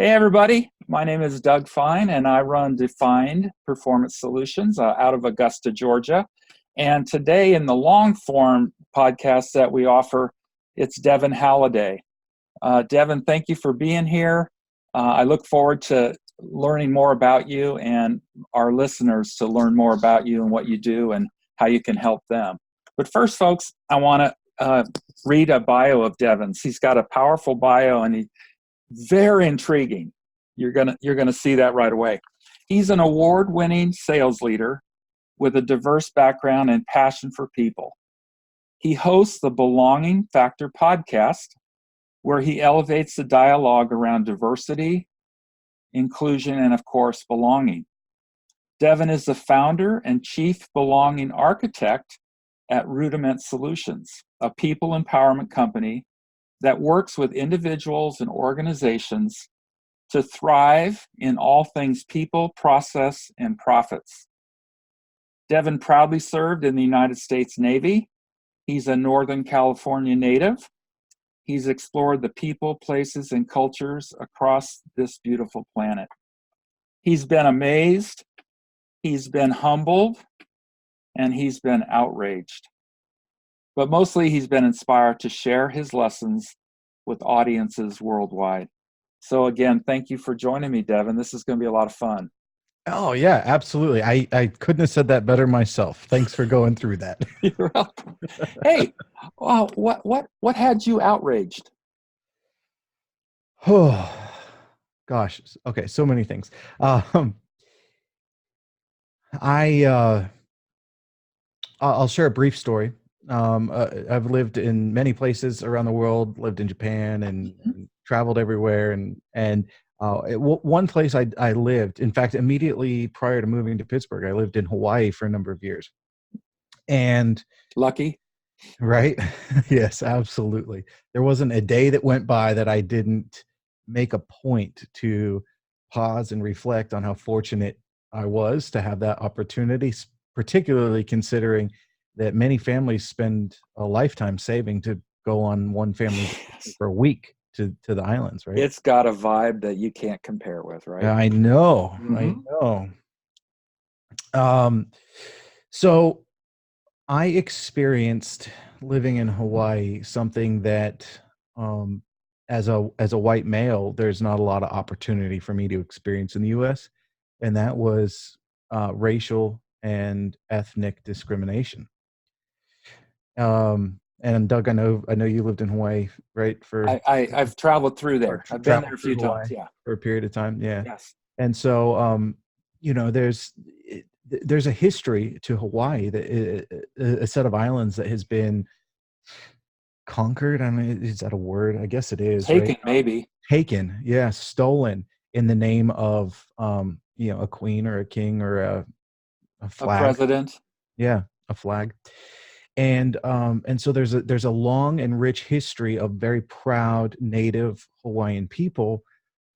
Hey everybody, my name is Doug Fine and I run D.FINED Performance Solutions out of Augusta, Georgia. And today in the long form podcast that we offer, it's Devin Halliday. Devin, thank you for being here. I look forward to learning more about you and our listeners to learn more about you and what you do and how you can help them. But first, folks, I want to read a bio of Devin's. He's got a powerful bio and he's very intriguing. You're gonna see that right away. He's an award-winning sales leader with a diverse background and passion for people. He hosts the Belonging Factor podcast, where he elevates the dialogue around diversity, inclusion, and of course, belonging. Devin is the founder and chief belonging architect at Rudiment Solutions, a people empowerment company that works with individuals and organizations to thrive in all things people, process, and profits. Devin proudly served in the United States Navy. He's a Northern California native. He's explored the people, places, and cultures across this beautiful planet. He's been amazed, he's been humbled, and he's been outraged. But mostly he's been inspired to share his lessons with audiences worldwide. So again, thank you for joining me, Devin. This is going to be a lot of fun. Oh yeah, absolutely. I couldn't have said that better myself. Thanks for going through that. You're welcome. Hey, what had you outraged? Oh gosh. Okay, so many things. I'll share a brief story. I've lived in many places around the world, lived in Japan and traveled everywhere. One place I lived, in fact, immediately prior to moving to Pittsburgh, I lived in Hawaii for a number of years. And lucky, right? Yes, absolutely. There wasn't a day that went by that I didn't make a point to pause and reflect on how fortunate I was to have that opportunity, particularly considering that many families spend a lifetime saving to go on one family for a week to the islands, right? It's got a vibe that you can't compare with, right? I know, I know. So I experienced living in Hawaii something that, as a white male, there's not a lot of opportunity for me to experience in the U.S., and that was racial and ethnic discrimination. And Doug, I know you lived in Hawaii, right? I've traveled through there. I've been there a few times, yeah. For a period of time, yeah. Yes. And so, there's a history to Hawaii, that a set of islands that has been conquered. I mean, is that a word? I guess it is. Taken, right? maybe. Taken, yeah, stolen in the name of a queen or a king or a flag. A president. Yeah, a flag. And so there's a long and rich history of very proud Native Hawaiian people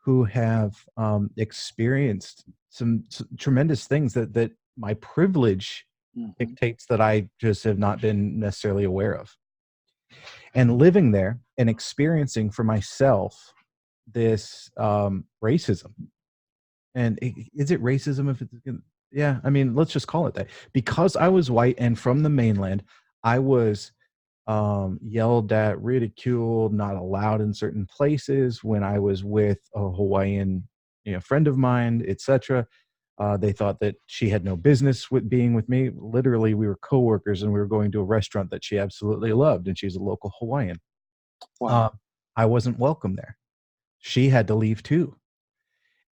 who have experienced some tremendous things that my privilege dictates that I just have not been necessarily aware of. And living there and experiencing for myself this racism. And is it racism if it's yeah, I mean, let's just call it that. Because I was white and from the mainland, I was yelled at, ridiculed, not allowed in certain places. When I was with a Hawaiian friend of mine, etc., they thought that she had no business with being with me. Literally, we were coworkers and we were going to a restaurant that she absolutely loved, and she's a local Hawaiian. Wow. I wasn't welcome there. She had to leave too.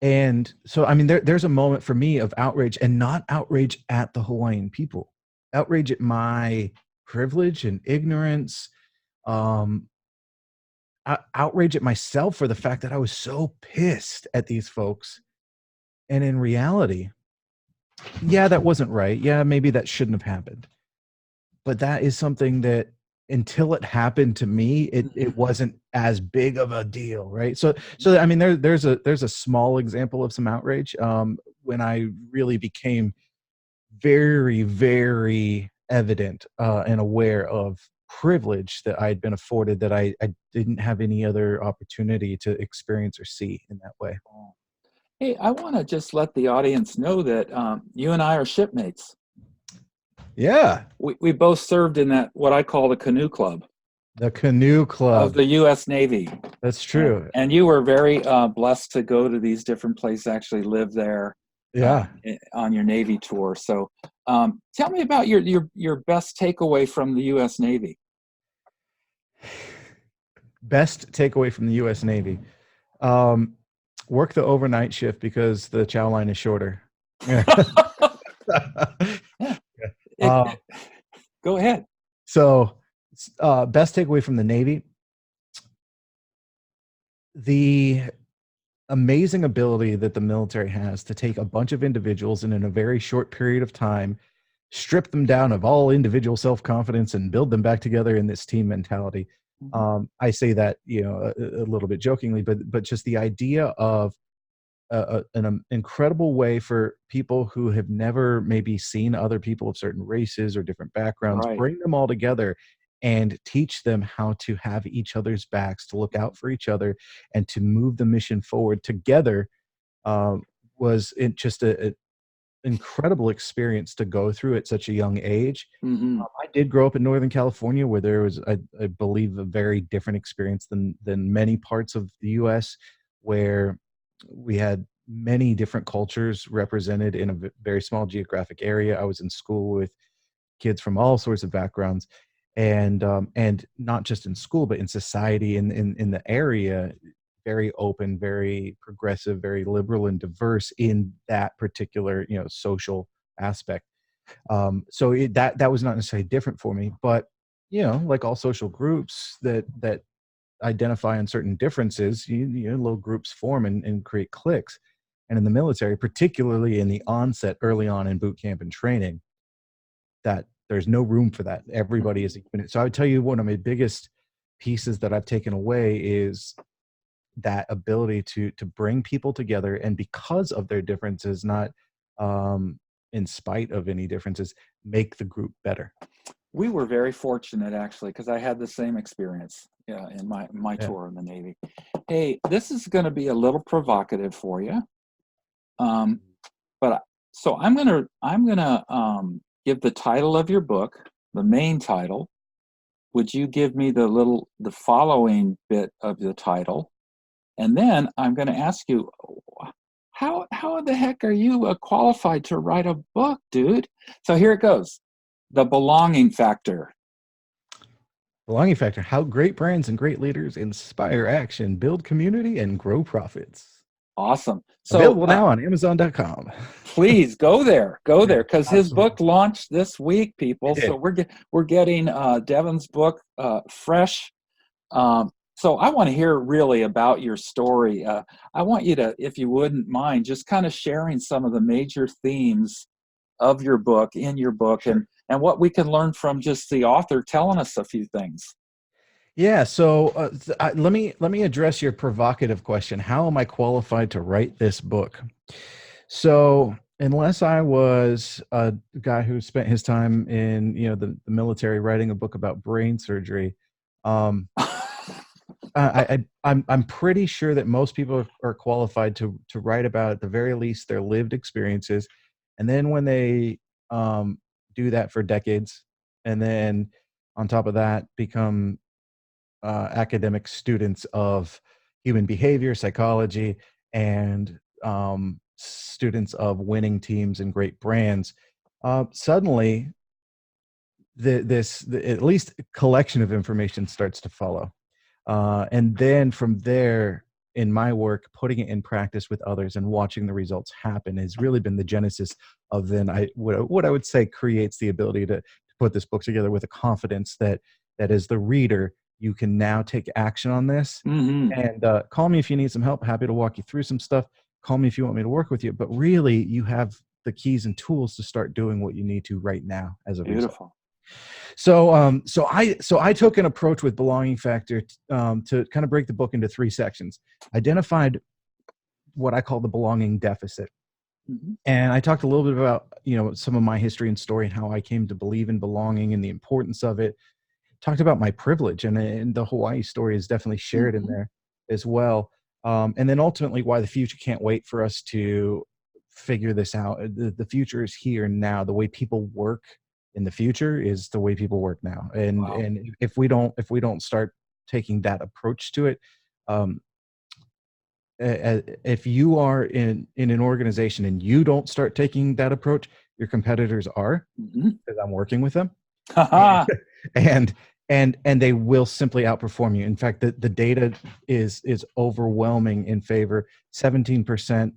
And so, I mean, there's a moment for me of outrage, and not outrage at the Hawaiian people, outrage at my privilege and ignorance, outrage at myself for the fact that I was so pissed at these folks. And in reality, yeah, that wasn't right. Yeah, maybe that shouldn't have happened. But that is something that until it happened to me, it wasn't as big of a deal, right? So I mean, there's a small example of some outrage when I really became very, very evident and aware of privilege that I had been afforded that I didn't have any other opportunity to experience or see in that way. Hey, I want to just let the audience know that you and I are shipmates. Yeah. We both served in that, what I call the canoe club The canoe of club. the U.S. Navy. That's true. And you were very blessed to go to these different places, actually live there Yeah. on your Navy tour. So tell me about your best takeaway from the U.S. Navy. Best takeaway from the U.S. Navy. Work the overnight shift because the chow line is shorter. Yeah. Yeah. Go ahead. So, best takeaway from the Navy: the amazing ability that the military has to take a bunch of individuals and in a very short period of time, strip them down of all individual self-confidence and build them back together in this team mentality. I say that, a little bit jokingly, but just the idea of an incredible way for people who have never maybe seen other people of certain races or different backgrounds, Right. bring them all together and teach them how to have each other's backs, to look out for each other, and to move the mission forward together. Was it just an incredible experience to go through at such a young age. Mm-hmm. I did grow up in Northern California, where there was, I believe, a very different experience than many parts of the U.S., where we had many different cultures represented in a very small geographic area. I was in school with kids from all sorts of backgrounds, and not just in school, but in society, in the area. Very open, very progressive, very liberal and diverse in that particular, social aspect. So that was not necessarily different for me, but like all social groups that identify on certain differences, little groups form and create cliques. And in the military, particularly in the onset, early on in boot camp and training, that there's no room for that. Everybody is a unit. So I would tell you, one of my biggest pieces that I've taken away is that ability to bring people together, and because of their differences, not in spite of any differences, make the group better. We were very fortunate, actually, because I had the same experience in my Yeah. tour in the Navy. Hey, this is going to be a little provocative for you, but so I'm gonna give the title of your book, the main title. Would you give me the following bit of the title? And then I'm going to ask you, how the heck are you qualified to write a book, dude? So here it goes. The belonging factor. Belonging factor: how great brands and great leaders inspire action, build community, and grow profits. Awesome. So Available now on Amazon.com. please go there, because his Absolutely. book launched this week, people. It did. So we're getting Devin's book fresh. So I want to hear really about your story. I want you to, if you wouldn't mind, just kind of sharing some of the major themes of your book, in your book, Sure. and what we can learn from just the author telling us a few things. Yeah. So let me address your provocative question. How am I qualified to write this book? So unless I was a guy who spent his time in the military writing a book about brain surgery, um, I'm pretty sure that most people are qualified to write about, at the very least, their lived experiences, and then when they do that for decades, and then on top of that become academic students of human behavior, psychology, and students of winning teams and great brands, suddenly the at least collection of information starts to follow. And then from there, in my work, putting it in practice with others and watching the results happen has really been the genesis of then what I would say creates the ability to put this book together with a confidence that as the reader, you can now take action on this. Mm-hmm. And call me if you need some help. Happy to walk you through some stuff. Call me if you want me to work with you. But really, you have the keys and tools to start doing what you need to right now as a result. Beautiful. So I took an approach with belonging factor to kind of break the book into 3 sections. Identified what I call the belonging deficit, Mm-hmm. and I talked a little bit about some of my history and story and how I came to believe in belonging and the importance of it. talked about my privilege, and the Hawaii story is definitely shared in there as well. And then ultimately why the future can't wait for us to figure this out. The future is here now. The way people work in the future is the way people work now. And Wow. and if we don't start taking that approach to it, um, if you are in an organization and you don't start taking that approach, your competitors are, because I'm working with them, and and and they will simply outperform you. In fact, the data is overwhelming in favor. 17%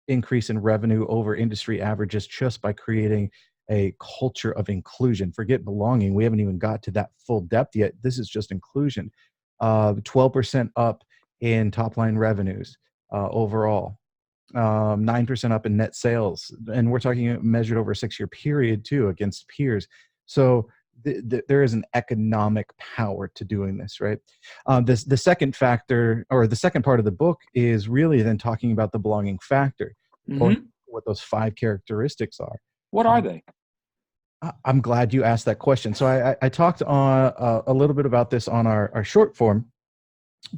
increase in revenue over industry averages just by creating a culture of inclusion. Forget belonging. We haven't even got to that full depth yet. This is just inclusion. 12% up in top line revenues overall. 9% up in net sales. And we're talking measured over a 6-year period too against peers. So there is an economic power to doing this, right? The second factor, or the second part of the book, is really then talking about the belonging factor, going what those 5 characteristics are. What are they? I'm glad you asked that question. So I talked on a little bit about this on our short form,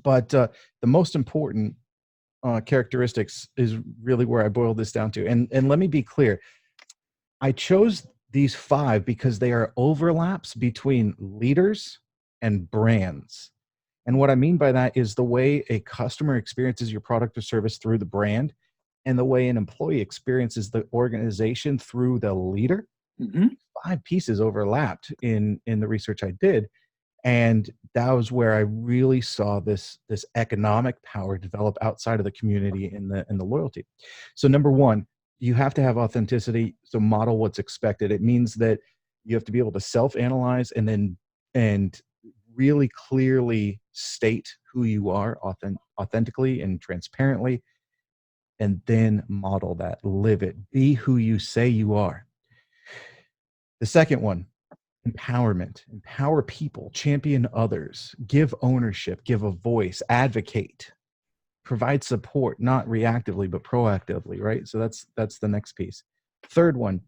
but the most important characteristics is really where I boiled this down to. And let me be clear. I chose these 5 because they are overlaps between leaders and brands. And what I mean by that is the way a customer experiences your product or service through the brand, and the way an employee experiences the organization through the leader. 5 pieces overlapped in the research I did. And that was where I really saw this economic power develop outside of the community and the loyalty. So number 1, you have to have authenticity. So model what's expected. It means that you have to be able to self-analyze and really clearly state who you are authentically and transparently, and then model that, live it, be who you say you are. The second one, empowerment. Empower people, champion others, give ownership, give a voice, advocate, provide support, not reactively but proactively, right? So that's the next piece. Third one,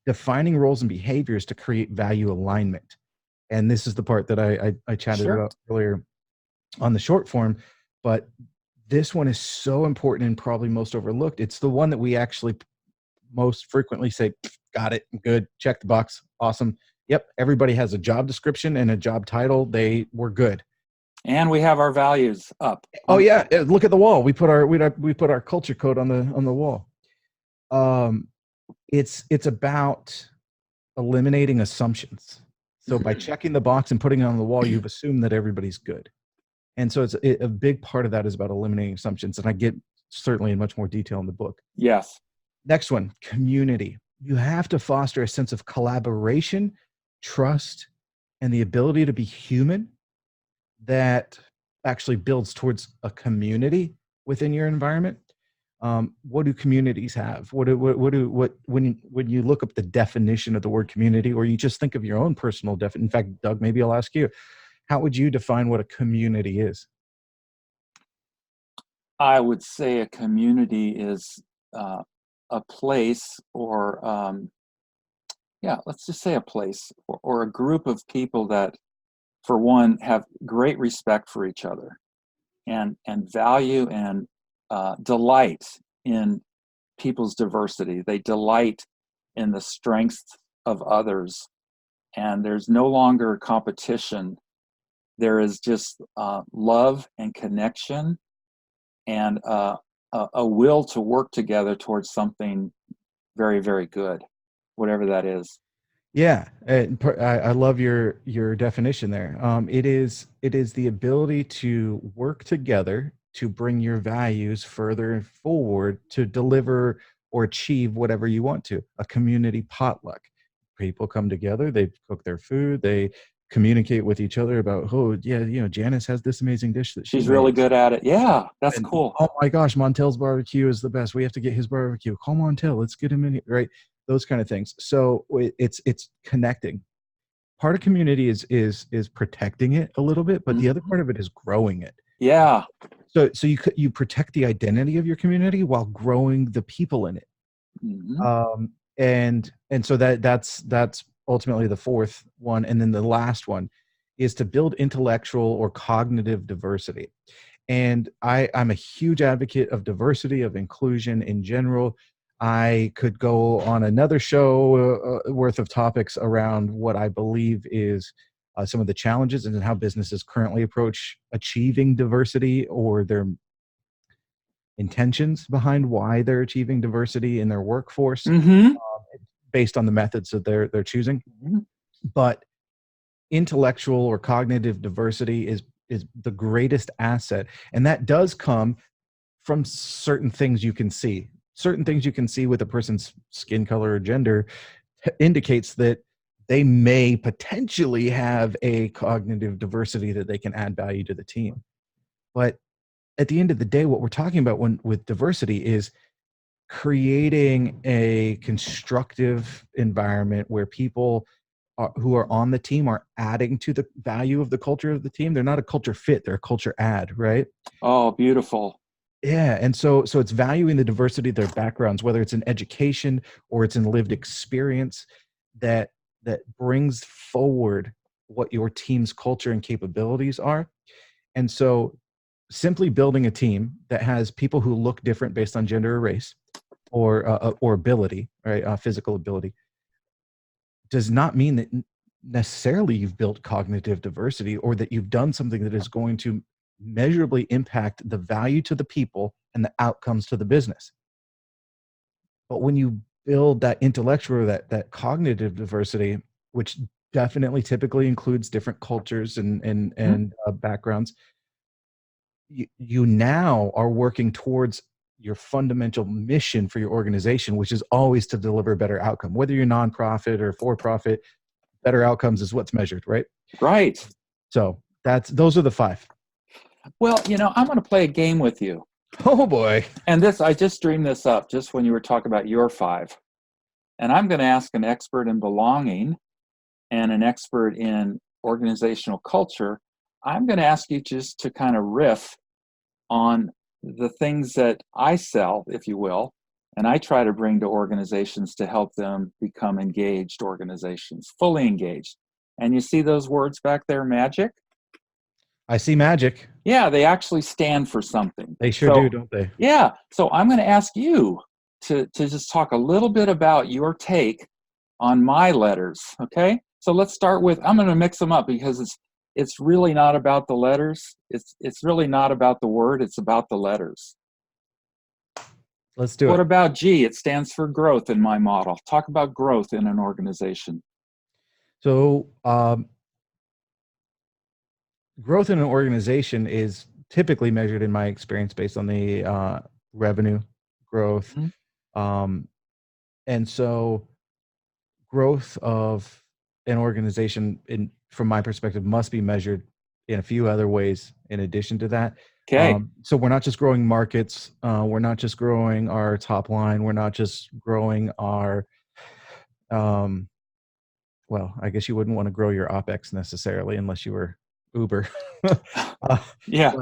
defining roles and behaviors to create value alignment. And this is the part that I chatted about earlier on the short form, but this one is so important and probably most overlooked. It's the one that we actually most frequently say, got it, good, check the box, awesome. Yep, everybody has a job description and a job title. We're good. And we have our values up. Oh yeah, look at the wall. We put our culture code on the wall. It's about eliminating assumptions. So by checking the box and putting it on the wall, you've assumed that everybody's good. And so a big part of that is about eliminating assumptions. And I get certainly in much more detail in the book. Yes. Next one, community. You have to foster a sense of collaboration, trust, and the ability to be human that actually builds towards a community within your environment. What do communities have? When you look up the definition of the word community, or you just think of your own personal definition? In fact, Doug, maybe I'll ask you, how would you define what a community is? I would say a community is a place, or let's just say a place, or a group of people that, for one, have great respect for each other, and value and delight in people's diversity. They delight in the strengths of others, and there's no longer competition. There is just love and connection, and a will to work together towards something very, very good, whatever that is. Yeah, I love your definition there. It is the ability to work together to bring your values further forward to deliver or achieve whatever you want to. A community potluck. People come together, they cook their food, they communicate with each other about, oh yeah, Janice has this amazing dish that She's really good at it. Yeah, that's cool. Oh my gosh, Montel's barbecue is the best. We have to get his barbecue. Call Montel. Let's get him in here, right? Those kind of things. So it's connecting. Part of community is protecting it a little bit, but the other part of it is growing it. Yeah. So you protect the identity of your community while growing the people in it. And so that's ultimately the fourth one, and then the last one is to build intellectual or cognitive diversity. And I'm a huge advocate of diversity, of inclusion in general. I could go on another show worth of topics around what I believe is some of the challenges and how businesses currently approach achieving diversity, or their intentions behind why they're achieving diversity in their workforce, Mm-hmm. based on the methods that they're choosing. Mm-hmm. But intellectual or cognitive diversity is the greatest asset, and that does come from certain things you can see. Certain things you can see with a person's skin color or gender indicates that they may potentially have a cognitive diversity that they can add value to the team. But at the end of the day, what we're talking about with diversity is creating a constructive environment where people who are on the team are adding to the value of the culture of the team. They're not a culture fit, they're a culture add, right? Oh, beautiful. Yeah, and so it's valuing the diversity of their backgrounds, whether it's in education or it's in lived experience, that brings forward what your team's culture and capabilities are. And so simply building a team that has people who look different based on gender or race, or ability, right, physical ability, does not mean that necessarily you've built cognitive diversity, or that you've done something that is going to measurably impact the value to the people and the outcomes to the business. But when you build that intellectual, that cognitive diversity, which definitely typically includes different cultures and backgrounds, you now are working towards your fundamental mission for your organization, which is always to deliver a better outcome. Whether you're nonprofit or for profit, better outcomes is what's measured, right? Right. So those are the five. Well, I'm going to play a game with you. Oh boy. And I just dreamed this up just when you were talking about your five. And I'm going to ask an expert in belonging and an expert in organizational culture. I'm going to ask you just to kind of riff on the things that I sell, if you will, and I try to bring to organizations to help them become engaged organizations, fully engaged. And you see those words back there, magic? I see magic. Yeah, they actually stand for something. They sure do, don't they? Yeah, so I'm going to ask you to just talk a little bit about your take on my letters, okay? So let's start with, I'm going to mix them up because it's really not about the letters. It's really not about the word, it's about the letters. Let's do What it. about G? It stands for growth in my model. Talk about growth in an organization. So growth in an organization is typically measured, in my experience, based on the revenue growth. Um, and so growth of an organization, from my perspective, must be measured in a few other ways in addition to that. Okay. So we're not just growing markets. We're not just growing our top line. We're not just growing our, well, I guess you wouldn't want to grow your OpEx necessarily unless you were Uber. uh, Yeah.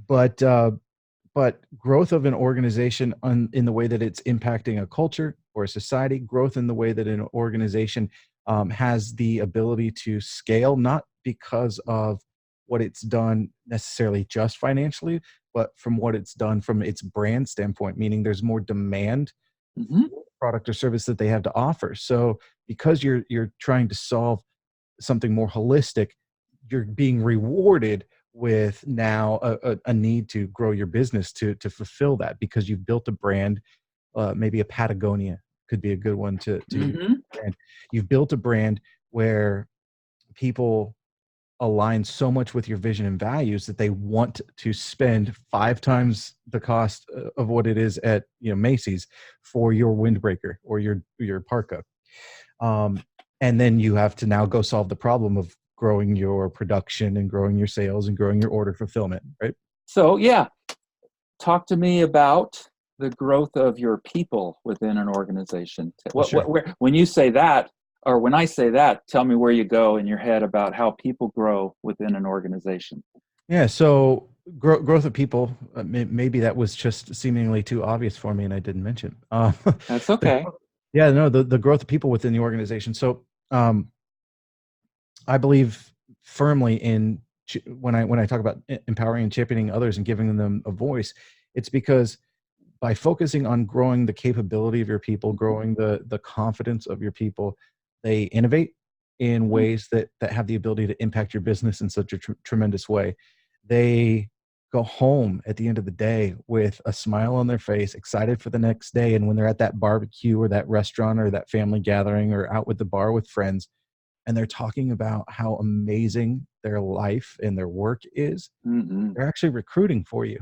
but but growth of an organization in the way that it's impacting a culture or a society, growth in the way that an organization has the ability to scale, not because of what it's done necessarily just financially, but from what it's done from its brand standpoint, meaning there's more demand Mm-hmm. for the product or service that they have to offer. So because you're trying to solve something more holistic, you're being rewarded with now a need to grow your business to fulfill that, because you've built a brand. Maybe a Patagonia could be a good one to use. Mm-hmm. And you've built a brand where people align so much with your vision and values that they want to spend 5 times the cost of what it is at Macy's for your windbreaker or your parka. And then you have to now go solve the problem of growing your production and growing your sales and growing your order fulfillment, right? So, yeah, talk to me about the growth of your people within an organization. Sure. When you say that, or when I say that, tell me where you go in your head about how people grow within an organization. Yeah. So growth of people, maybe that was just seemingly too obvious for me and I didn't mention. That's okay. Yeah, no, the growth of people within the organization. So um, I believe firmly in when I talk about empowering and championing others and giving them a voice, it's because by focusing on growing the capability of your people, growing the confidence of your people, they innovate in Mm, ways that have the ability to impact your business in such a tremendous way. They go home at the end of the day with a smile on their face, excited for the next day. And when they're at that barbecue or that restaurant or that family gathering or out with the bar with friends, and they're talking about how amazing their life and their work is, mm-mm, they're actually recruiting for you.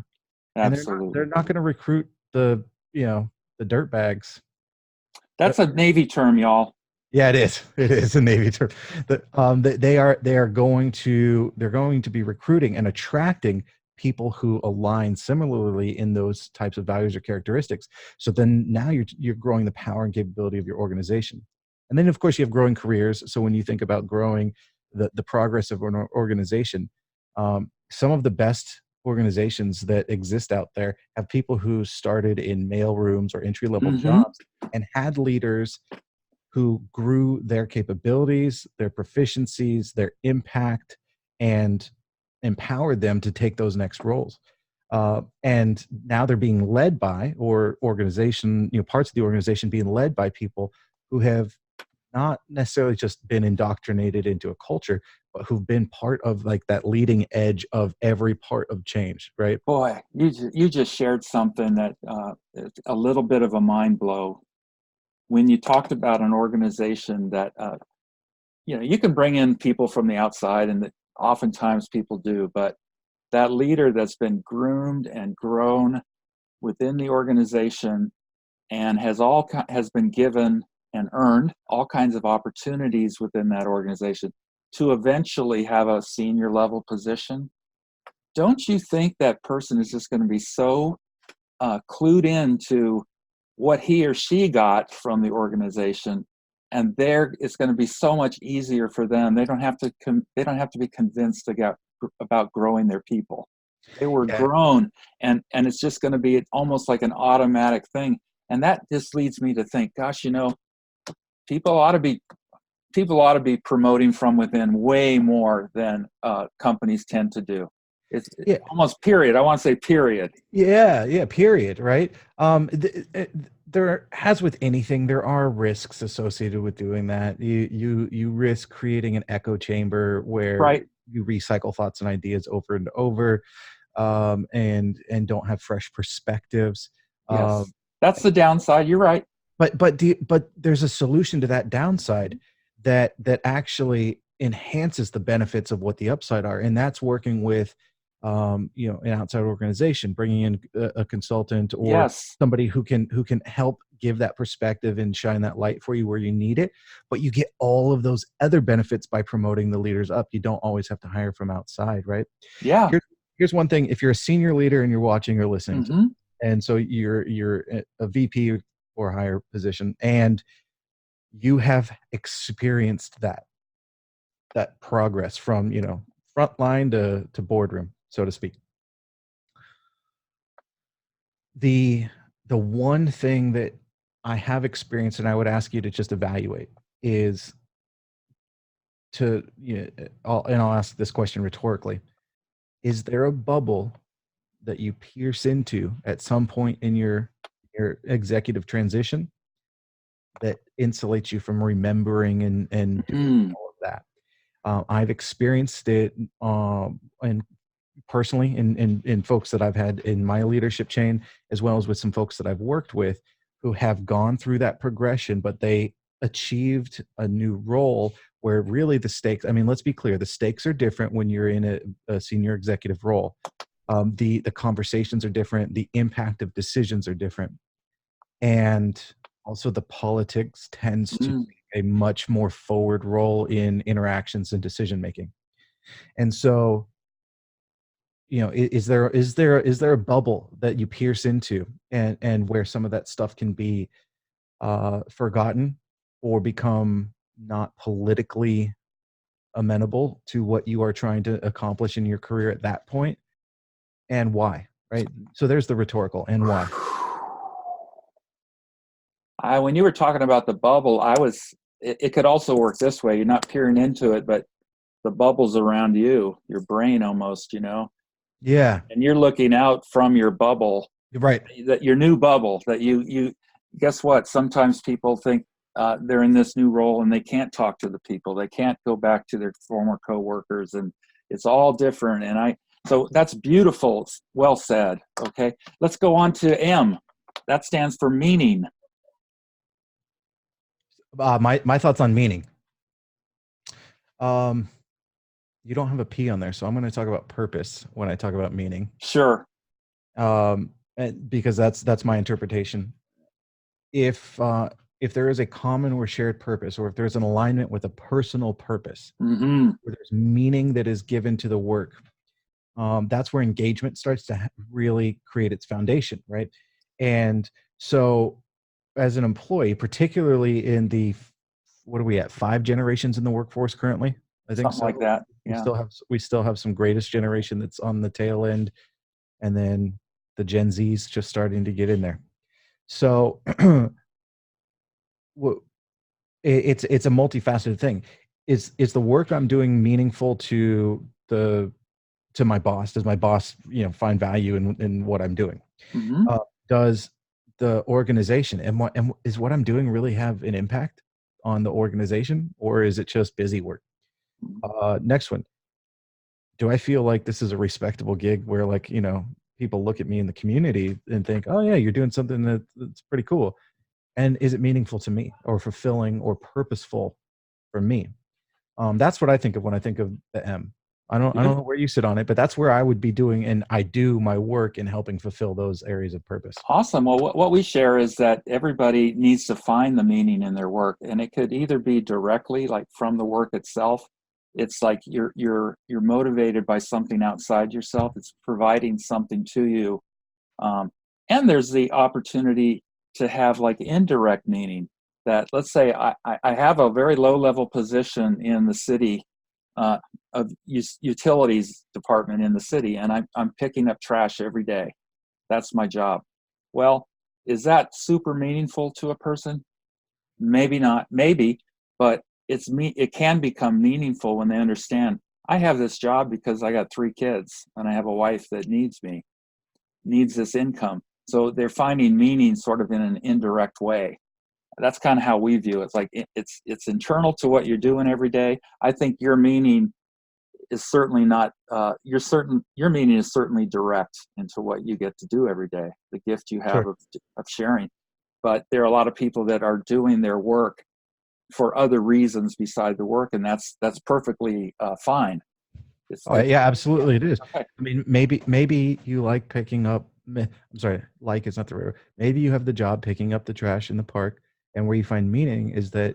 And they're absolutely. not gonna recruit the, you know, the dirt bags. Uh, That's a Navy term, y'all. yeah, it is. It is a Navy term. They're going to be recruiting and attracting people who align similarly in those types of values or characteristics. So then now you're growing the power and capability of your organization. And then of course you have growing careers. So when you think about growing the progress of an organization, some of the best organizations that exist out there have people who started in mail rooms or entry level Hmm. jobs and had leaders who grew their capabilities, their proficiencies, their impact, and empowered them to take those next roles. And now they're being led by, or organization, parts of the organization being led by people who have not necessarily just been indoctrinated into a culture, but who've been part of like that leading edge of every part of change, right? Boy, you just shared something that it's a little bit of a mind blow when you talked about an organization that you can bring in people from the outside, and that oftentimes people do, but that leader that's been groomed and grown within the organization and has been given and earned all kinds of opportunities within that organization to eventually have a senior level position. Don't you think that person is just going to be so clued into what he or she got from the organization, and there it's going to be so much easier for them. They don't have to be convinced about growing their people. They were Yeah. grown, and it's just going to be almost like an automatic thing. And that just leads me to think, gosh, people ought to be people ought to be promoting from within way more than companies tend to do. It's Yeah. almost period. I want to say period. Yeah, yeah, period, right? There, as with anything, there are risks associated with doing that. You risk creating an echo chamber where Right. you recycle thoughts and ideas over and over, and don't have fresh perspectives. Um, Yes. That's the downside. You're right. but there's a solution to that downside that actually enhances the benefits of what the upside are, and that's working with an outside organization, bringing in a consultant or Yes. somebody who can help give that perspective and shine that light for you where you need it. But you get all of those other benefits by promoting the leaders up. You don't always have to hire from outside, right? Yeah. Here's one thing: if you're a senior leader and you're watching or listening to, Mm-hmm. and so you're a VP or higher position, and you have experienced that progress from front line to boardroom, so to speak. The the one thing that I have experienced and I would ask you to just evaluate is I'll ask this question rhetorically. Is there a bubble that you pierce into at some point in your executive transition that insulates you from remembering and doing Mm. all of that? I've experienced it, and personally in folks that I've had in my leadership chain, as well as with some folks that I've worked with who have gone through that progression, but they achieved a new role where really the stakes, I mean, let's be clear, the stakes are different when you're in a senior executive role. The conversations are different, the impact of decisions are different, and also the politics tends to Mm. take a much more forward role in interactions and decision making. And so is there a bubble that you pierce into and where some of that stuff can be forgotten or become not politically amenable to what you are trying to accomplish in your career at that point, and why? Right. So there's the rhetorical and why. When you were talking about the bubble, it could also work this way. You're not peering into it, but the bubbles around you, your brain almost, Yeah, and you're looking out from your bubble, you're right. that your new bubble that you guess what? Sometimes people think they're in this new role and they can't talk to the people. They can't go back to their former coworkers, and it's all different. So that's beautiful. Well said. Okay, let's go on to M. That stands for meaning. My thoughts on meaning. You don't have a P on there, so I'm going to talk about purpose when I talk about meaning. Sure. And because that's my interpretation. If there is a common or shared purpose, or if there's an alignment with a personal purpose, Mm-hmm. where there's meaning that is given to the work, that's where engagement starts to really create its foundation, right? And so, as an employee, particularly in the, what are we at, 5 generations in the workforce currently? I think Something so. like that. We Yeah. still have some greatest generation that's on the tail end, and then the Gen Z's just starting to get in there. So it's a multifaceted thing. Is the work I'm doing meaningful to my boss? Does my boss, find value in what I'm doing? Mm-hmm. Does the organization and is what I'm doing really have an impact on the organization, or is it just busy work? Next one. Do I feel like this is a respectable gig where, like, people look at me in the community and think, oh yeah, you're doing something that's pretty cool? And is it meaningful to me, or fulfilling, or purposeful for me? That's what I think of when I think of the M. I don't know where you sit on it, but that's where I would be doing, and I do my work in helping fulfill those areas of purpose. Awesome. Well, what we share is that everybody needs to find the meaning in their work, and it could either be directly, like from the work itself. It's like you're motivated by something outside yourself. It's providing something to you, and there's the opportunity to have like indirect meaning. That, let's say I have a very low level position in the city, of utilities department in the city, and I'm picking up trash every day. That's my job. Well, is that super meaningful to a person? Maybe not, maybe, but it can become meaningful when they understand I have this job because I got 3 kids and I have a wife that needs this income. So they're finding meaning sort of in an indirect way. That's kind of how we view it. It's like it's internal to what you're doing every day. I think your meaning is certainly not your meaning is certainly direct into what you get to do every day, the gift you have Sure. of sharing. But there are a lot of people that are doing their work for other reasons beside the work, and that's perfectly fine. It's Oh, like, yeah, absolutely it is. okay, I mean, maybe you like picking up, I'm sorry, like is not the right word. Maybe you have the job picking up the trash in the park, and where you find meaning is that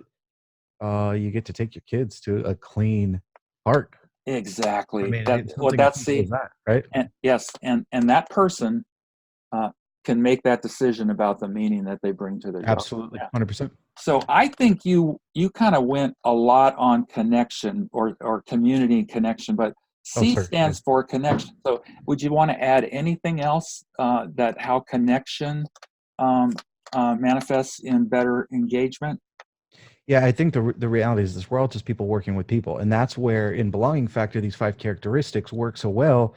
you get to take your kids to a clean park. I exactly, mean, that it's what something as that's simple the as that, right? and yes, and that person uh, can make that decision about the meaning that they bring to their job. Absolutely, Yeah. 100%. So I think you kind of went a lot on connection, or community connection, but Oh, C certainly. stands for connection. So would you want to add anything else that how connection um, manifests in better engagement? Yeah, I think the reality is this: we're all just people working with people, and that's where in belonging factor these 5 characteristics work so well.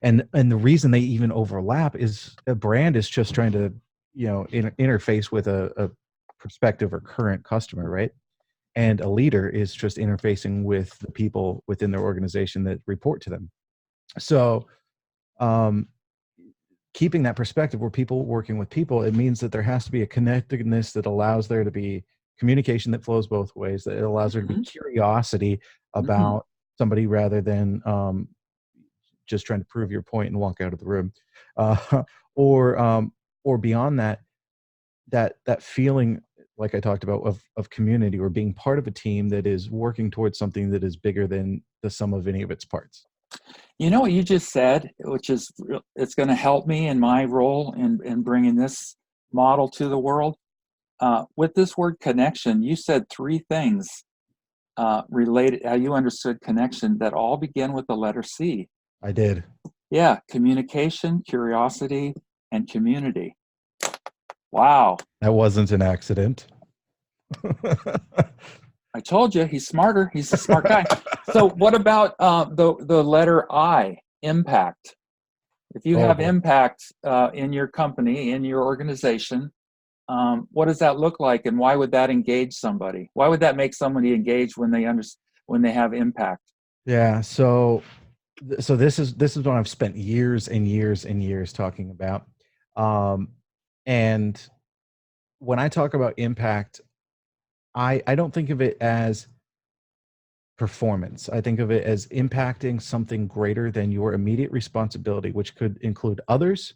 And the reason they even overlap is a brand is just trying to, interface with a prospective or current customer, right? And a leader is just interfacing with the people within their organization that report to them. So, um, keeping that perspective where people working with people, it means that there has to be a connectedness that allows there to be communication that flows both ways, that it allows there to be Mm-hmm. curiosity Mm-hmm. about somebody rather than just trying to prove your point and walk out of the room, uh, or or beyond that, that feeling, like I talked about, of community, or being part of a team that is working towards something that is bigger than the sum of any of its parts. You know what you just said, which is it's going to help me in my role in bringing this model to the world. With this word connection, you said 3 things related, how you understood connection, that all begin with the letter C. I did. Yeah, communication, curiosity, and community. Wow. That wasn't an accident. I told you, he's smarter. He's a smart guy. So what about the letter I, impact? If you Oh have boy. impact in your company, in your organization, what does that look like, and why would that engage somebody? Why would that make somebody engage when they have impact? Yeah. So this is what I've spent years and years and years talking about. Um, and when I talk about impact, I don't think of it as performance. I think of it as impacting something greater than your immediate responsibility, which could include others,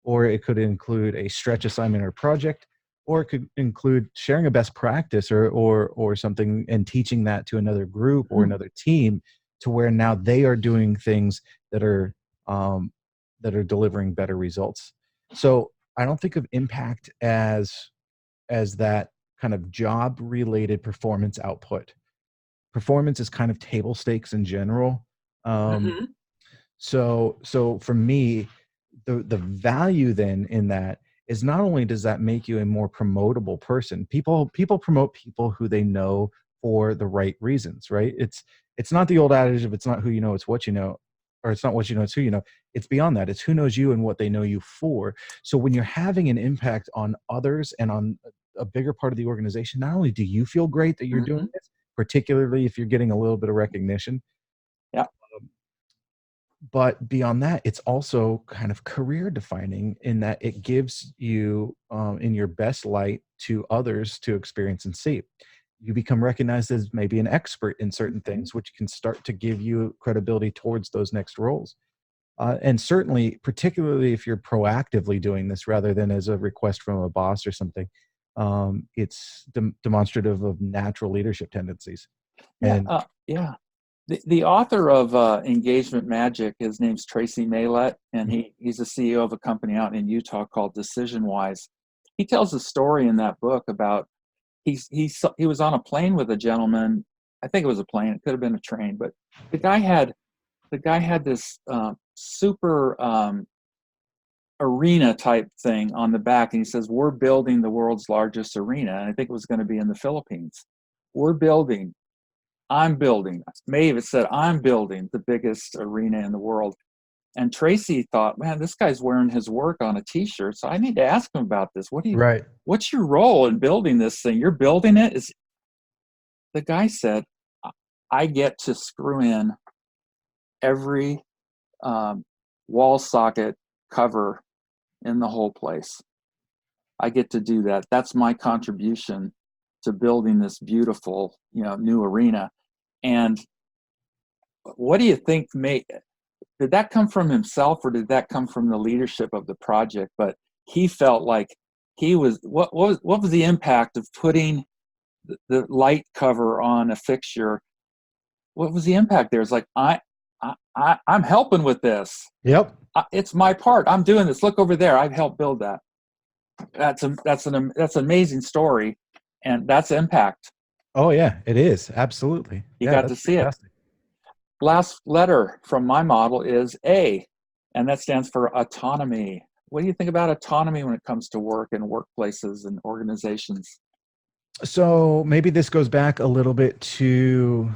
or it could include a stretch assignment or project, or it could include sharing a best practice or something and teaching that to another group or Mhm. another team to where now they are doing things that are um, that are delivering better results. So I don't think of impact as that kind of job related performance output. Performance is kind of table stakes in general. Um, Mhm. so for me, the value then in that is not only does that make you a more promotable person. People promote people who they know for the right reasons, right? It's not the old adage of it's not who you know, it's what you know, or it's not what you know, it's who you know. It's beyond that. It's who knows you and what they know you for. So when you're having an impact on others and on a bigger part of the organization, not only do you feel great that you're doing Mhm. this, particularly if you're getting a little bit of recognition, Yeah. but beyond that, it's also kind of career defining in that it gives you in your best light to others to experience and see. You become recognized as maybe an expert in certain Mhm. things, which can start to give you credibility towards those next roles. And certainly, particularly if you're proactively doing this rather than as a request from a boss or something, it's demonstrative of natural leadership tendencies. Yeah. And Yeah. The author of Engagement Magic, his name's Tracy Maylett, and he's the CEO of a company out in Utah called Decision Wise. He tells a story in that book about he was on a plane with a gentleman. I think it was a plane. It could have been a train, but the guy had this super arena type thing on the back, and he says, "We're building the world's largest arena." And I think it was going to be in the Philippines. We're building. I'm building. Maeve said, "I'm building the biggest arena in the world." And Tracy thought, "Man, this guy's wearing his work on a T-shirt, so I need to ask him about this. right, What's your role in building this thing? You're building it." Is the guy said, "I get to screw in every um, wall socket cover in the whole place. I get to do that. That's my contribution to building this beautiful, new arena." And what do you think did that come from himself, or did that come from the leadership of the project? But he felt like what was the impact of putting the light cover on a fixture? What was the impact there? It's like I'm helping with this. yep. It's my part. I'm doing this. Look over there. I've helped build that. That's an amazing story, and that's impact. Oh yeah, it is. Absolutely. You Yeah, got that's to see it. fantastic. Last letter from my model is A, and that stands for autonomy. What do you think about autonomy when it comes to work and workplaces and organizations? So maybe this goes back a little bit to,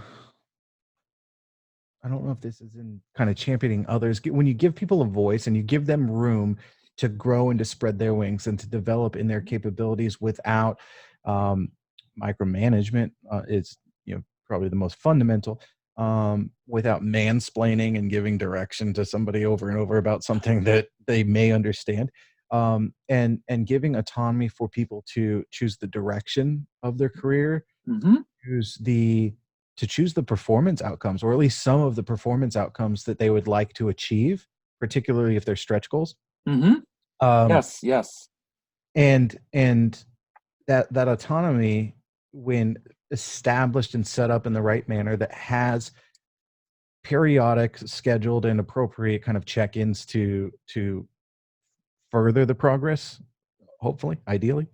I don't know if this is in kind of championing others. When you give people a voice and you give them room to grow and to spread their wings and to develop in their capabilities without um, micromanagement, is probably the most fundamental. Without mansplaining and giving direction to somebody over and over about something that they may understand, and giving autonomy for people to choose the direction of their career, Mm-hmm. choose the to choose the performance outcomes, or at least some of the performance outcomes that they would like to achieve, particularly if they're stretch goals. Mm-hmm. Um, Yes, yes. and that autonomy, when established and set up in the right manner, that has periodic, scheduled, and appropriate kind of check-ins to further the progress, hopefully, ideally.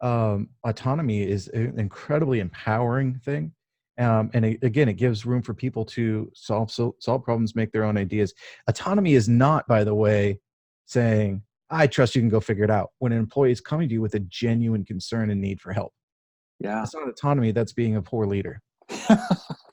Autonomy is an incredibly empowering thing. And again, it gives room for people to solve problems, make their own ideas. Autonomy is not, by the way, saying, I trust you can go figure it out, when an employee is coming to you with a genuine concern and need for help. Yeah. That's not autonomy. That's being a poor leader,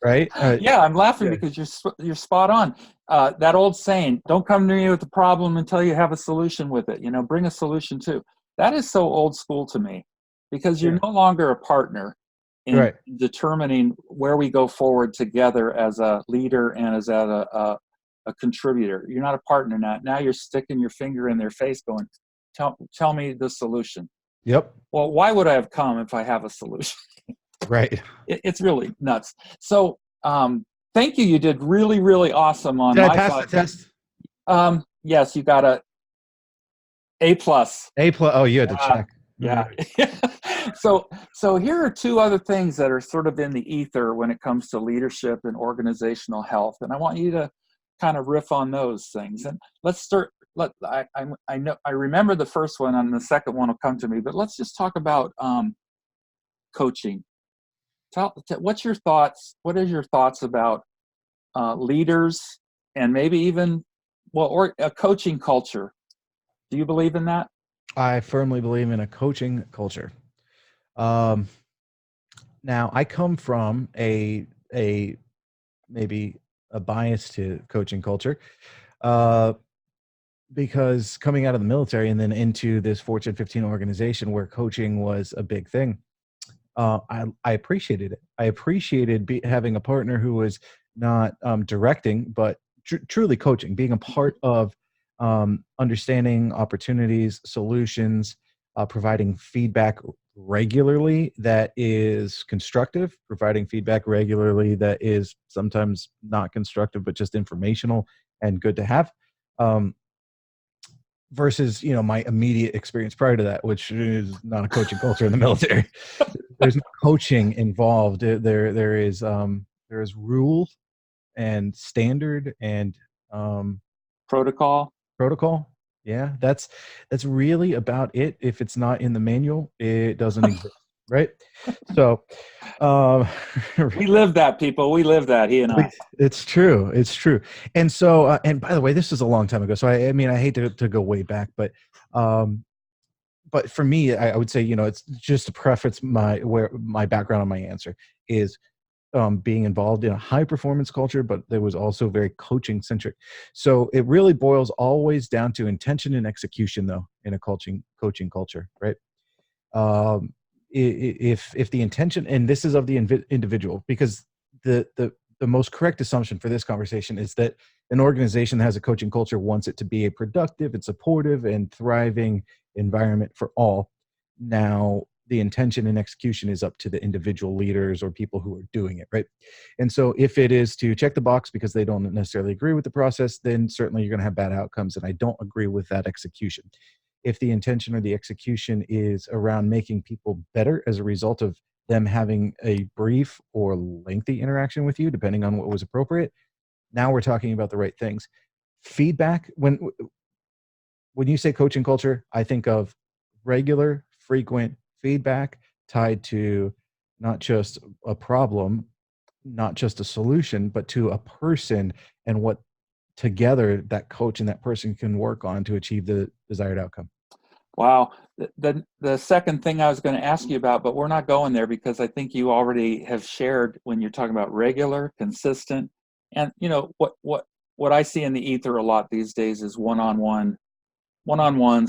right? Yeah, I'm laughing Yeah, because you're spot on. That old saying, "Don't come to me with a problem until you have a solution with it." Bring a solution too. That is so old school to me, because you're yeah, no longer a partner in right. determining where we go forward together as a leader and as a contributor. You're not a partner now. Now you're sticking your finger in their face, going, "Tell me the solution." Yep, Well, why would I have come if I have a solution? right. It's really nuts. So, thank you. You did really, really awesome on Did I my pass the thought. test? Yes, you got a plus. A plus. Oh, you had to Yeah, check. All yeah. right. So here are two other things that are sort of in the ether when it comes to leadership and organizational health, and I want you to kind of riff on those things. And let's start. I know I remember the first one, and the second one will come to me. But let's just talk about coaching. What's your thoughts? What is your thoughts about leaders, and maybe even, well, or a coaching culture? Do you believe in that? I firmly believe in a coaching culture. Um, Now, I come from a maybe a bias to coaching culture, uh, because coming out of the military and then into this Fortune 15 organization where coaching was a big thing, I appreciated it. I appreciated having a partner who was not directing, but truly coaching, being a part of understanding opportunities, solutions, providing feedback regularly that is constructive, providing feedback regularly that is sometimes not constructive, but just informational and good to have. Um, Versus, my immediate experience prior to that, which is not a coaching culture in the military. There's no coaching involved. There is rule and standard and Protocol. protocol. Yeah, that's really about it. If it's not in the manual, it doesn't exist, right? So, um, We live that, people. We live that. He and I. it's true. It's true. And so, and by the way, this is a long time ago. So I mean, I hate to go way back, um, but for me, I would say, it's just to preface where my background on my answer is being involved in a high performance culture, but there was also very coaching centric. So it really boils always down to intention and execution, though, in a coaching culture, right? um, if the intention, and this is of the individual, because the most correct assumption for this conversation is that an organization that has a coaching culture wants it to be a productive and supportive and thriving environment for all. Now, the intention and execution is up to the individual leaders or people who are doing it, right? And so if it is to check the box because they don't necessarily agree with the process, then certainly you're going to have bad outcomes, and I don't agree with that execution. If the intention or the execution is around making people better as a result of them having a brief or lengthy interaction with you, depending on what was appropriate, now we're talking about the right things. Feedback, when you say coaching culture, I think of regular, frequent feedback tied to not just a problem, not just a solution, but to a person and what together that coach and that person can work on to achieve the desired outcome. Wow. The second thing I was going to ask you about, but we're not going there because I think you already have shared when you're talking about regular, consistent, and what I see in the ether a lot these days is one-on-ones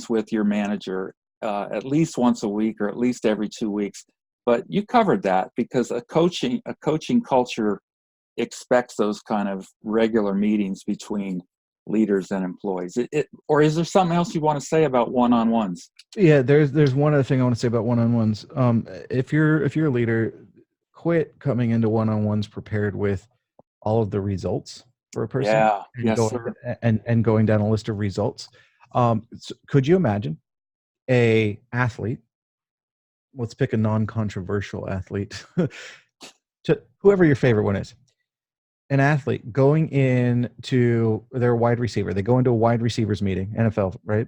with your manager, at least once a week or at least every 2 weeks. But you covered that, because a coaching culture expects those kind of regular meetings between leaders and employees. Or is there something else you want to say about one-on-ones? Yeah, there's one other thing I want to say about one-on-ones. If you're a leader, quit coming into one-on-ones prepared with all of the results for a person Yeah. and Yes, going sir. and going down a list of results. Could you imagine a athlete? Let's pick a non-controversial athlete, to whoever your favorite one is. An athlete going into their wide receiver. They go into a wide receivers meeting, NFL, right?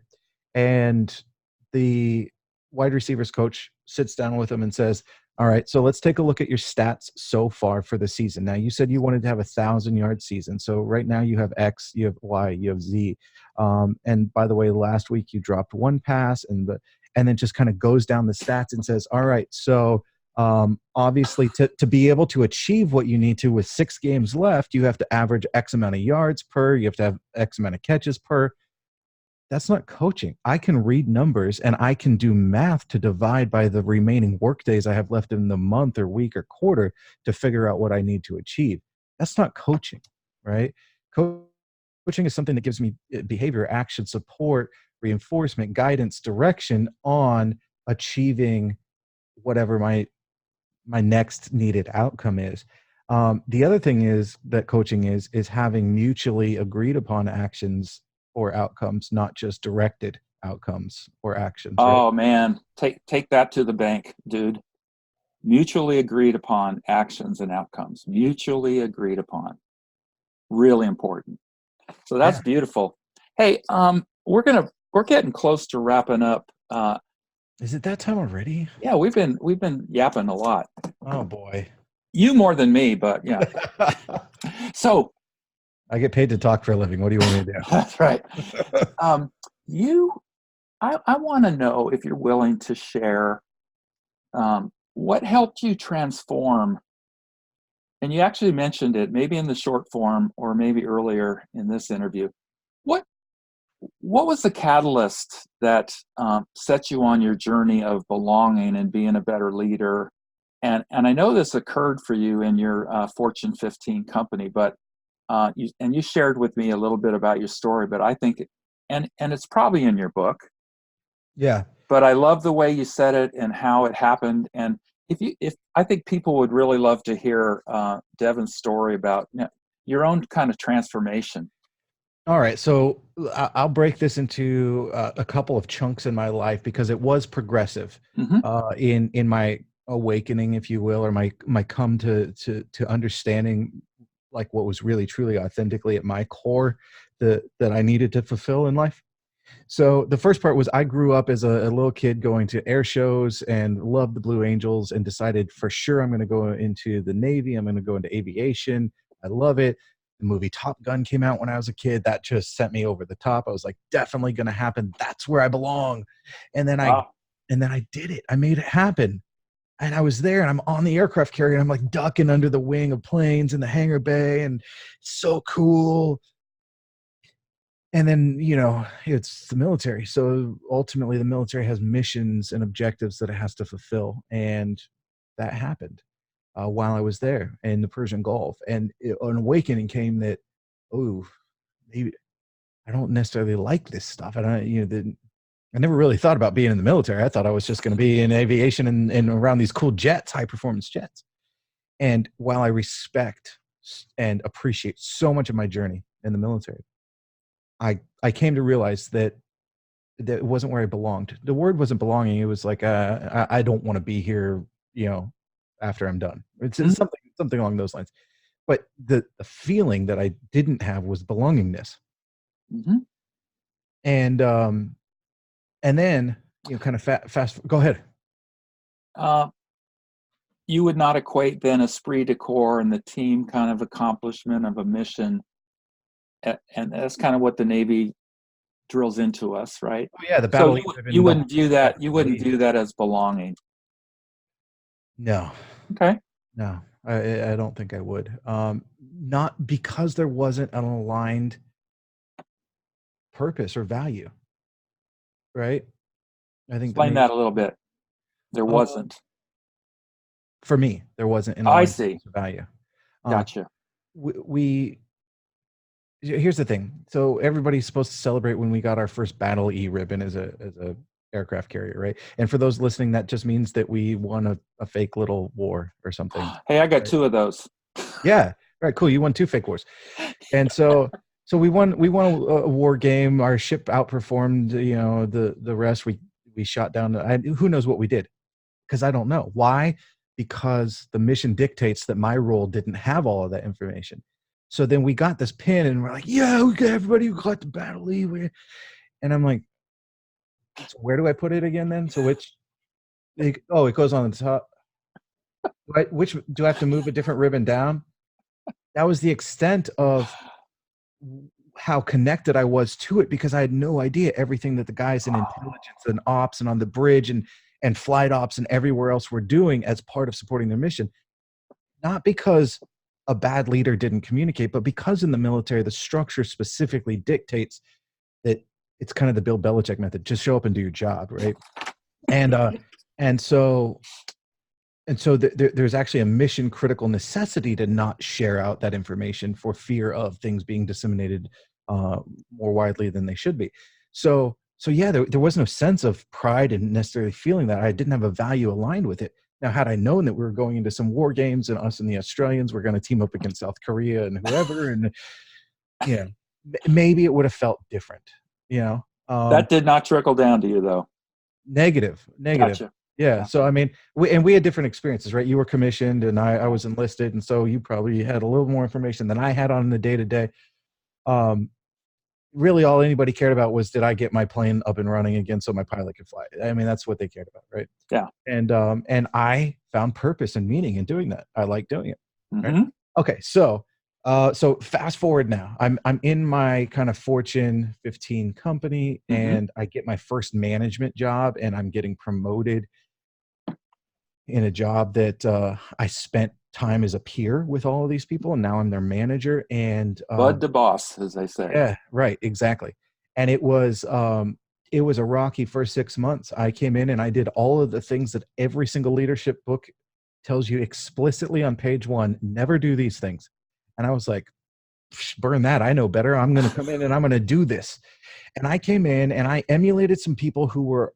And the wide receivers coach sits down with them and says, all right, so let's take a look at your stats so far for the season. Now, you said you wanted to have 1,000-yard season. So right now you have X, you have Y, you have Z. And by the way, last week you dropped one pass, and then just kind of goes down the stats and says, all right, so Obviously, to be able to achieve what you need to with 6 games left, you have to average X amount of yards per, you have to have X amount of catches per. That's not coaching. I can read numbers and I can do math to divide by the remaining work days I have left in the month or week or quarter to figure out what I need to achieve. That's not coaching, right? Coaching is something that gives me behavior, action, support, reinforcement, guidance, direction on achieving whatever my next needed outcome is. The other thing is that coaching is having mutually agreed upon actions or outcomes, not just directed outcomes or actions, right? Oh man, take that to the bank, dude. Mutually agreed upon actions and outcomes. Mutually agreed upon. Really important. So that's Yeah. beautiful. Hey, we're getting close to wrapping up. Is it that time already? Yeah, we've been yapping a lot. Oh boy. You more than me, but yeah. So I get paid to talk for a living. What do you want me to do? that's right. You, I want to know if you're willing to share what helped you transform. And you actually mentioned it, maybe in the short form or maybe earlier in this interview. What what was the catalyst that set you on your journey of belonging and being a better leader? And I know this occurred for you in your Fortune 15 company, but you shared with me a little bit about your story. But I think, and it's probably in your book. Yeah. But I love the way you said it and how it happened. And if I think people would really love to hear Devin's story about your own kind of transformation. All right, so I'll break this into a couple of chunks in my life because it was progressive Hmm. in my awakening, if you will, or my come to understanding like what was really truly authentically at my core that I needed to fulfill in life. So the first part was I grew up as a little kid going to air shows and loved the Blue Angels and decided for sure I'm going to go into the Navy. I'm going to go into aviation. I love it. The movie Top Gun came out when I was a kid. That just sent me over the top. I was like, definitely going to happen. That's where I belong. And then I Wow. and then I did it. I made it happen. And I was there and I'm on the aircraft carrier and I'm like ducking under the wing of planes in the hangar bay and so cool. And then, it's the military. So ultimately, the military has missions and objectives that it has to fulfill. And that happened while I was there in the Persian Gulf. And an awakening came that, oh, maybe I don't necessarily like this stuff. And I never really thought about being in the military. I thought I was just going to be in aviation and around these cool jets, high performance jets. And while I respect and appreciate so much of my journey in the military, I came to realize that it wasn't where I belonged. The word wasn't belonging. It was like, I don't want to be here, after I'm done. It's something along those lines. But the feeling that I didn't have was belongingness. Mm-hmm. And then, kind of fast, go ahead. You would not equate then esprit de corps and the team kind of accomplishment of a mission, and that's kind of what the Navy drills into us, right? Oh yeah, the So battle. you wouldn't view that as belonging. No, Okay. no, I don't think I would. Not because there wasn't an aligned purpose or value, right? I think the Explain Navy, that a little bit. There wasn't. for me, there wasn't an I aligned see. purpose or value. Gotcha. We here's the thing. So everybody's supposed to celebrate when we got our first battle E ribbon as a aircraft carrier, right? And for those listening, that just means that we won a fake little war or something. Hey, I got Right? 2 of those. Yeah, right. Cool. You won 2 fake wars, and so we won a war game. Our ship outperformed the rest. We shot down. Who knows what we did? Because I don't know why. Because the mission dictates that my role didn't have all of that information. So then we got this pin and we're like, yeah, we got everybody who got the battle E. And I'm like, so where do I put it again then? So it goes on the top. Which do I have to move a different ribbon down? That was the extent of how connected I was to it because I had no idea everything that the guys in intelligence and ops and on the bridge and and flight ops and everywhere else were doing as part of supporting their mission. Not because a bad leader didn't communicate, but because in the military, the structure specifically dictates that it's kind of the Bill Belichick method: just show up and do your job, right? And and so there's actually a mission critical necessity to not share out that information for fear of things being disseminated more widely than they should be. So yeah, there was no sense of pride in necessarily feeling that. I didn't have a value aligned with it. Now, had I known that we were going into some war games and us and the Australians were going to team up against South Korea and whoever, and you know, maybe it would have felt different. You know, That did not trickle down to you, though. negative. Gotcha. Yeah. Yeah. So I mean, we had different experiences, right? You were commissioned, and I was enlisted, and so you probably had a little more information than I had on the day to day. Really, all anybody cared about was, did I get my plane up and running again so my pilot could fly? I mean, that's what they cared about, right? Yeah. And I found purpose and meaning in doing that. I like doing it. Right? Mm-hmm. Okay, so fast forward now. I'm in my kind of Fortune 15 company, and I get my first management job, and I'm getting promoted in a job that I spent time as a peer with all of these people, and now I'm their manager. And Bud the boss, as they say. yeah, right, exactly. And it was a rocky first 6 months. I came in and I did all of the things that every single leadership book tells you explicitly on page 1: never do these things. And I was like, burn that, I know better. I'm going to come in and I'm going to do this. And I came in and I emulated some people who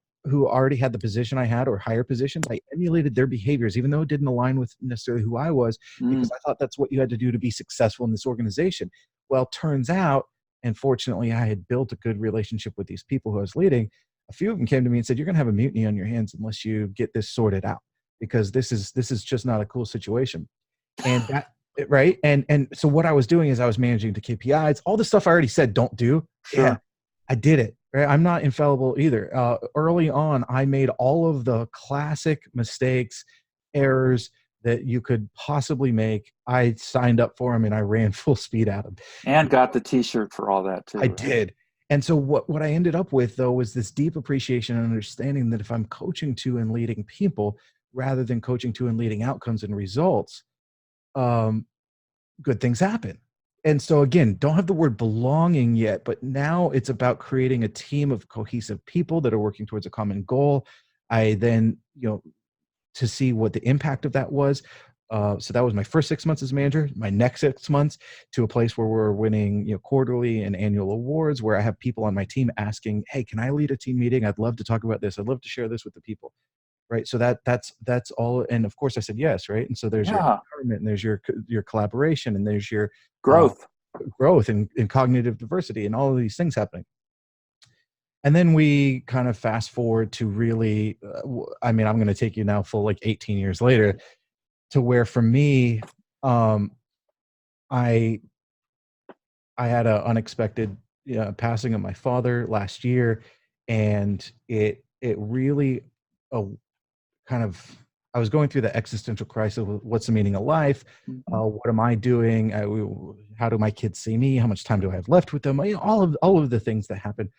already had the position I had, or higher positions. I emulated their behaviors, even though it didn't align with necessarily who I was, because I thought that's what you had to do to be successful in this organization. Well, turns out, and fortunately, I had built a good relationship with these people who I was leading. A few of them came to me and said, "You're going to have a mutiny on your hands unless you get this sorted out, because this is just not a cool situation." And that, right? And so what I was doing is I was managing the KPIs, all the stuff I already said don't do. Sure. Yeah, I did it. Right? I'm not infallible either. Early on, I made all of the classic mistakes, errors that you could possibly make. I signed up for them and I ran full speed at them. And got the T-shirt for all that too. I did. And so what I ended up with, though, was this deep appreciation and understanding that if I'm coaching to and leading people rather than coaching to and leading outcomes and results, good things happen. And so again, don't have the word belonging yet, but now it's about creating a team of cohesive people that are working towards a common goal. I then, to see what the impact of that was. So that was my first 6 months as manager. My next 6 months, to a place where we're winning, quarterly and annual awards, where I have people on my team asking, "Hey, can I lead a team meeting? I'd love to talk about this. I'd love to share this with the people." Right. So that's all. And of course I said yes. Right. And so there's your empowerment, and there's your collaboration, and there's your growth and cognitive diversity, and all of these things happening. And then we kind of fast forward to really, I'm going to take you now full like 18 years later, to where for me, I had an unexpected passing of my father last year, and it really kind of, I was going through the existential crisis. What's the meaning of life? What am I doing? How do my kids see me? How much time do I have left with them? All of the things that happen.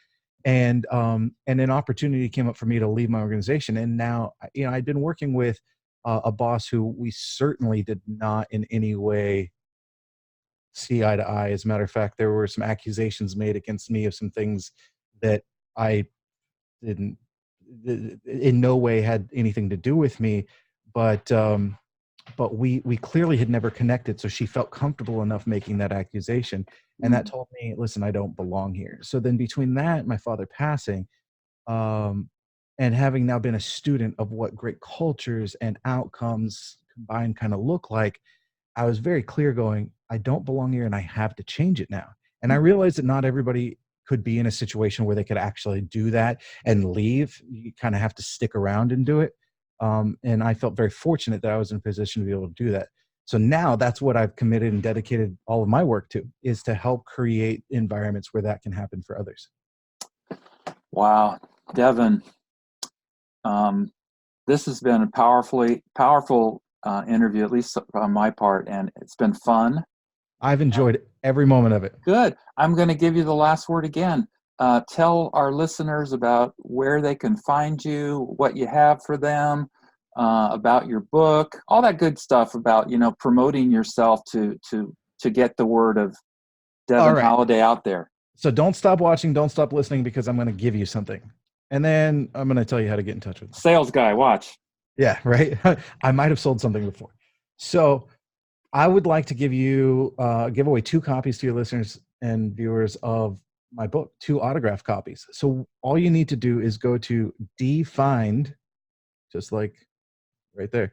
And an opportunity came up for me to leave my organization. And now, I'd been working with a boss who we certainly did not in any way see eye to eye. As a matter of fact, there were some accusations made against me of some things that I didn't, in no way had anything to do with me, but we clearly had never connected. So she felt comfortable enough making that accusation, and that told me, listen, I don't belong here. So then between that, my father passing, and having now been a student of what great cultures and outcomes combined kind of look like, I was very clear going, I don't belong here and I have to change it now. And I realized that not everybody could be in a situation where they could actually do that and leave. You kind of have to stick around and do it. And I felt very fortunate that I was in a position to be able to do that. So now that's what I've committed and dedicated all of my work to, is to help create environments where that can happen for others. Wow. Devin, this has been a powerful interview, at least on my part, and it's been fun. I've enjoyed every moment of it. Good. I'm going to give you the last word again. tell our listeners about where they can find you, what you have for them, about your book, all that good stuff about, promoting yourself to get the word of All Devin right. Halliday out there. So don't stop watching, don't stop listening, because I'm going to give you something. And then I'm going to tell you how to get in touch with me. Sales guy, watch. Yeah, right. I might have sold something before. So I would like to give away 2 copies to your listeners and viewers of my book, 2 autograph copies. So all you need to do is go to D.FINED, just like right there,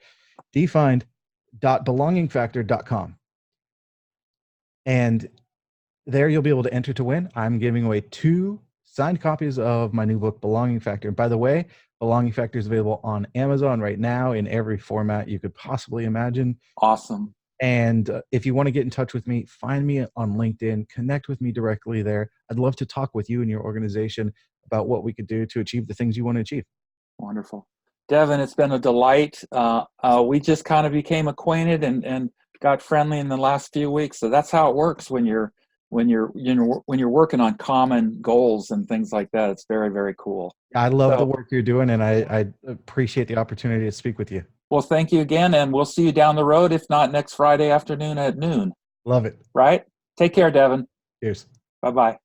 dfind.belongingfactor.com. And there you'll be able to enter to win. I'm giving away 2 signed copies of my new book, Belonging Factor. And by the way, Belonging Factor is available on Amazon right now in every format you could possibly imagine. Awesome. And if you want to get in touch with me, find me on LinkedIn, connect with me directly there. I'd love to talk with you and your organization about what we could do to achieve the things you want to achieve. Wonderful. Devin, it's been a delight. We just kind of became acquainted and got friendly in the last few weeks. So that's how it works when you're working on common goals and things like that. It's very, very cool. I love the work you're doing, and I appreciate the opportunity to speak with you. Well, thank you again, and we'll see you down the road, if not next Friday afternoon at noon. Love it. Right? Take care, Devin. Cheers. Bye-bye.